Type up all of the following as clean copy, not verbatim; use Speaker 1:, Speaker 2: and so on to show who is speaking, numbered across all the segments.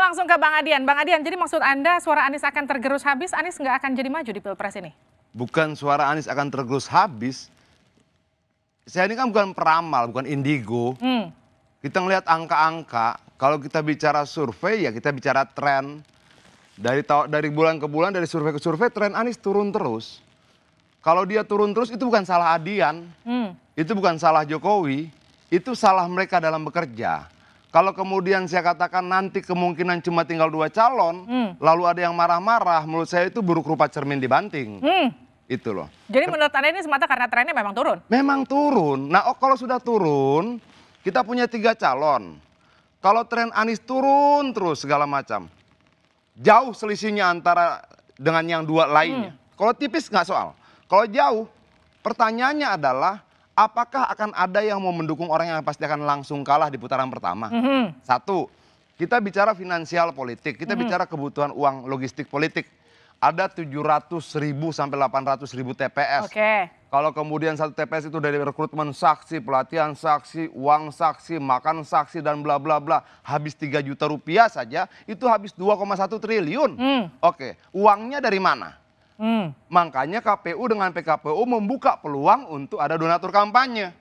Speaker 1: langsung ke Bang Adian. Bang Adian, jadi maksud Anda suara Anies akan tergerus habis, Anies nggak akan jadi maju di Pilpres ini?
Speaker 2: Bukan suara Anies akan tergerus habis. Saya ini kan bukan peramal, bukan indigo. Kita ngelihat angka-angka, kalau kita bicara survei ya kita bicara tren. Dari bulan ke bulan, dari survei ke survei, tren Anies turun terus. Kalau dia turun terus itu bukan salah Adian, itu bukan salah Jokowi, itu salah mereka dalam bekerja. Kalau kemudian saya katakan nanti kemungkinan cuma tinggal 2 calon, lalu ada yang marah-marah, menurut saya itu buruk rupa cermin dibanting. Itu loh.
Speaker 1: Jadi menurut Anda ini semata karena trennya memang turun?
Speaker 2: Memang turun. Nah kalau sudah turun, kita punya 3 calon. Kalau tren Anies turun terus segala macam, jauh selisihnya antara dengan yang 2 lainnya. Kalau tipis nggak soal. Kalau jauh, pertanyaannya adalah apakah akan ada yang mau mendukung orang yang pasti akan langsung kalah di putaran pertama? Satu, kita bicara finansial politik, kita bicara kebutuhan uang logistik politik. Ada 700.000 sampai 800.000 TPS. Kalau kemudian satu TPS itu dari rekrutmen saksi, pelatihan saksi, uang saksi, makan saksi, dan bla bla bla, habis 3 juta rupiah saja, itu habis 2,1 triliun. Oke, uangnya dari mana? Makanya KPU dengan PKPU membuka peluang untuk ada donatur kampanye.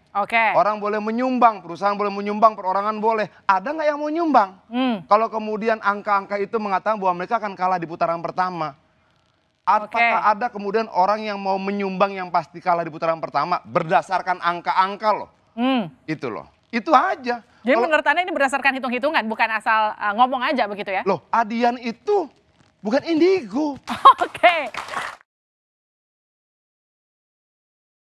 Speaker 2: Orang boleh menyumbang, perusahaan boleh menyumbang, perorangan boleh. Ada nggak yang mau nyumbang? Kalau kemudian angka-angka itu mengatakan bahwa mereka akan kalah di putaran pertama. Apakah ada kemudian orang yang mau menyumbang yang pasti kalah di putaran pertama berdasarkan angka-angka loh? Itu loh. Itu aja.
Speaker 1: Jadi menurut Anda ini berdasarkan hitung-hitungan, bukan asal ngomong aja begitu ya?
Speaker 2: Loh, Adian itu bukan indigo.